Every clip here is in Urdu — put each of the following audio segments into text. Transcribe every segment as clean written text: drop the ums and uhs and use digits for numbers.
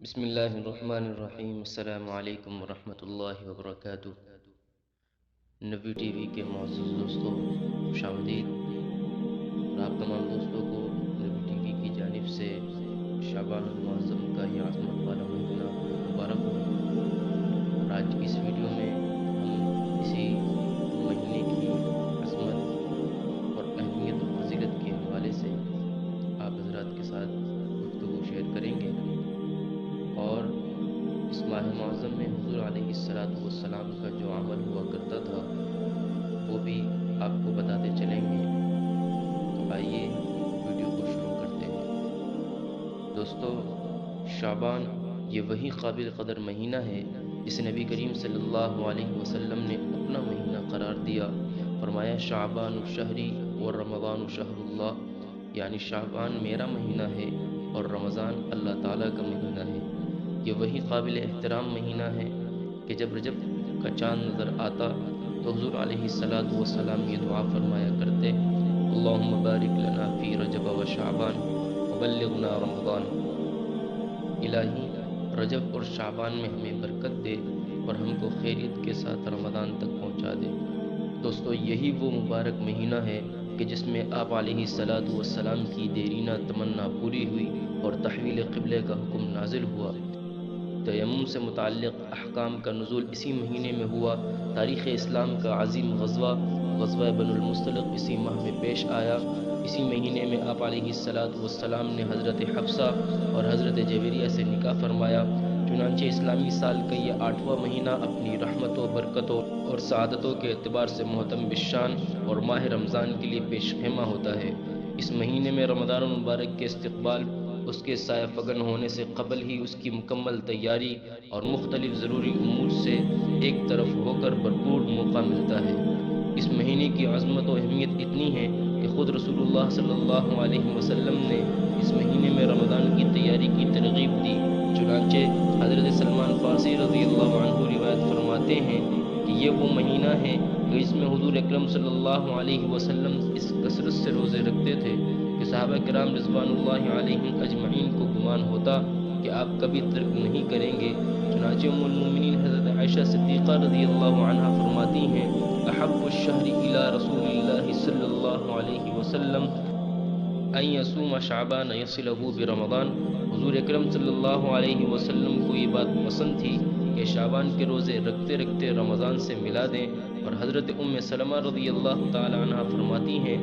بسم اللہ الرحمن الرحیم۔ السلام علیکم ورحمۃ اللہ وبرکاتہ۔ نبی ٹی وی کے معزز دوستوں، خوش آمدید۔ اور آپ تمام دوستوں کو نبی ٹی وی کی جانب سے شعبان المعظم کا یہ عظمت والا مہینہ مبارک ہو۔ اور آج کی اس ویڈیو میں ہم اسی مہینے کی عظمت اور اہمیت و فضیلت کے حوالے سے آپ حضرات کے ساتھ گفتگو شیئر کریں گے، اور اس ماہ معظم میں حضور علیہ السلام کا جو عمل ہوا کرتا تھا وہ بھی آپ کو بتاتے چلیں گے۔ تو آئیے ویڈیو کو شروع کرتے ہیں۔ دوستو، شعبان یہ وہی قابل قدر مہینہ ہے جسے نبی کریم صلی اللہ علیہ وسلم نے اپنا مہینہ قرار دیا۔ فرمایا شعبان شہری و رمضان شہر اللہ، یعنی شعبان میرا مہینہ ہے اور رمضان اللہ تعالیٰ کا مہینہ ہے۔ یہ وہی قابل احترام مہینہ ہے کہ جب رجب کا چاند نظر آتا تو حضور علیہ السلام یہ دعا فرمایا کرتے: اللہم بارک لنا فی رجب و شعبان وبلغنا رمضان۔ الہی رجب اور شعبان میں ہمیں برکت دے اور ہم کو خیریت کے ساتھ رمضان تک پہنچا دے۔ دوستو، یہی وہ مبارک مہینہ ہے کہ جس میں آپ علیہ السلام کی دیرینہ تمنا پوری ہوئی اور تحویل قبلے کا حکم نازل ہوا۔ تیمم سے متعلق احکام کا نزول اسی مہینے میں ہوا۔ تاریخ اسلام کا عظیم غزوہ بن المصطلق اسی ماہ میں پیش آیا۔ اسی مہینے میں آپ علیہ السلام نے حضرت حفصہ اور حضرت جویریہ سے نکاح فرمایا۔ چنانچہ اسلامی سال کا یہ 8واں مہینہ اپنی رحمتوں، برکتوں اور سعادتوں کے اعتبار سے محتم بالشان اور ماہ رمضان کے لیے پیش خیمہ ہوتا ہے۔ اس مہینے میں رمضان المبارک کے استقبال، اس کے سایہ فگن ہونے سے قبل ہی اس کی مکمل تیاری اور مختلف ضروری امور سے ایک طرف ہو کر بھرپور موقع ملتا ہے۔ اس مہینے کی عظمت و اہمیت اتنی ہے کہ خود رسول اللہ صلی اللہ علیہ وسلم نے اس مہینے میں رمضان کی تیاری کی ترغیب دی۔ چنانچہ حضرت سلمان فارسی رضی اللہ عنہ روایت فرماتے ہیں کہ یہ وہ مہینہ ہے کہ اس میں حضور اکرم صلی اللہ علیہ وسلم اس کثرت سے روزے رکھتے تھے کہ صحابہ کرام رضوان اللہ علیہم اجمعین کو گمان ہوتا کہ آپ کبھی ترک نہیں کریں گے۔ چنانچہ ام المؤمنین حضرت عائشہ صدیقہ رضی اللہ عنہا فرماتی ہیں: احب الشہر الی رسول اللہ صلی اللہ علیہ وسلم ان یصوم شعبان یصلہ برمضان۔ حضور اکرم صلی اللہ علیہ وسلم کو یہ بات پسند تھی کہ شعبان کے روزے رکھتے رکھتے رمضان سے ملا دیں، اور حضرت ام سلمہ رضی اللہ تعالی عنہا فرماتی ہیں: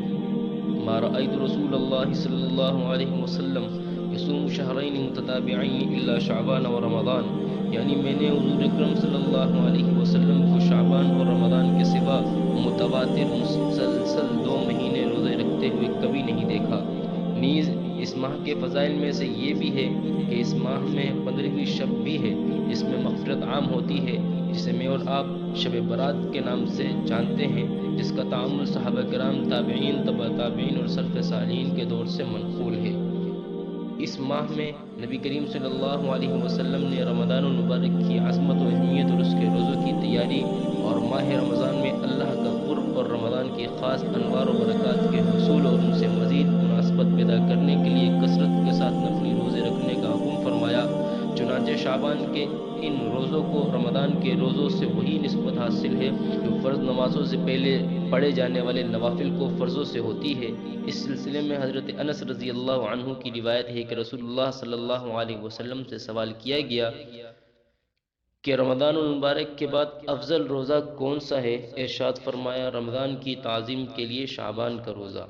ما رأيت رسول اللہ صلی اللہ علیہ وسلم یصوم شہرین متتابعین الا شعبان و رمضان، یعنی میں نے حضور اکرم صلی اللہ علیہ وسلم کو شعبان اور رمضان کے سوا متواتر مسلسل 2 مہینے روزے رکھتے ہوئے کبھی نہیں دیکھا۔ نیز اس ماہ کے فضائل میں سے یہ بھی ہے کہ اس ماہ میں 15ویں شب بھی ہے جس میں مغفرت عام ہوتی ہے، جسے میں اور آپ شب برات کے نام سے جانتے ہیں، جس کا تعامل صحابہ کرام، تابعین، تبع تابعین اور سلف صالحین کے دور سے منقول ہے۔ اس ماہ میں نبی کریم صلی اللہ علیہ وسلم نے رمضان المبارک کی عظمت و اہمیت اور اس کے روزوں کی تیاری، اور ماہ رمضان میں اللہ کا قرب اور رمضان کی خاص انوار و برکات کے حصول اور ان سے مزید مناسبت پیدا کرنے کے لیے کثرت کے ساتھ نفلی روزے رکھنے کا حکم فرمایا۔ چنانچہ شعبان کے ان روزوں کو رمضان کے روزوں سے وہی نسبت حاصل ہے جو فرض نمازوں سے پہلے پڑھے جانے والے نوافل کو فرضوں سے ہوتی ہے۔ اس سلسلے میں حضرت انس رضی اللہ عنہ کی روایت ہے کہ رسول اللہ صلی اللہ علیہ وسلم سے سوال کیا گیا کہ رمضان المبارک کے بعد افضل روزہ کون سا ہے؟ ارشاد فرمایا: رمضان کی تعظیم کے لیے شعبان کا روزہ۔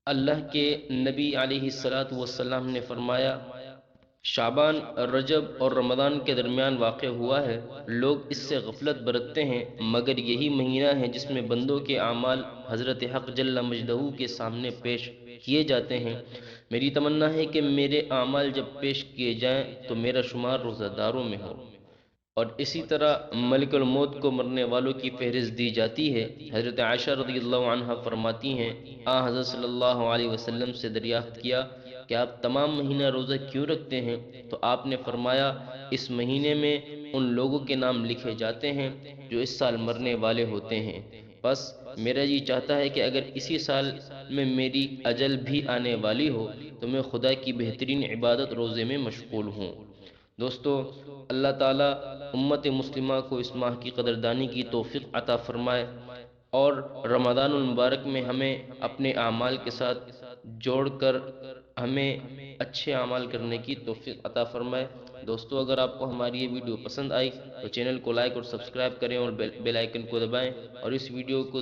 اللہ کے نبی علیہ السلام نے فرمایا: شعبان رجب اور رمضان کے درمیان واقع ہوا ہے، لوگ اس سے غفلت برتتے ہیں، مگر یہی مہینہ ہے جس میں بندوں کے اعمال حضرت حق جل مجدہ کے سامنے پیش کیے جاتے ہیں۔ میری تمنا ہے کہ میرے اعمال جب پیش کیے جائیں تو میرا شمار روزہ داروں میں ہو۔ اور اسی طرح ملک الموت کو مرنے والوں کی فہرست دی جاتی ہے۔ حضرت عائشہ رضی اللہ عنہ فرماتی ہیں: حضرت صلی اللہ علیہ وسلم سے دریافت کیا کہ آپ تمام مہینہ روزہ کیوں رکھتے ہیں؟ تو آپ نے فرمایا: اس مہینے میں ان لوگوں کے نام لکھے جاتے ہیں جو اس سال مرنے والے ہوتے ہیں، بس میرا جی چاہتا ہے کہ اگر اسی سال میں میری اجل بھی آنے والی ہو تو میں خدا کی بہترین عبادت روزے میں مشغول ہوں۔ دوستو، اللہ تعالیٰ امت مسلمہ کو اس ماہ کی قدردانی کی توفیق عطا فرمائے اور رمضان المبارک میں ہمیں اپنے اعمال کے ساتھ جوڑ کر ہمیں اچھے اعمال کرنے کی توفیق عطا فرمائے۔ دوستو، اگر آپ کو ہماری یہ ویڈیو پسند آئی تو چینل کو لائک اور سبسکرائب کریں اور بیل آئیکن کو دبائیں، اور اس ویڈیو کو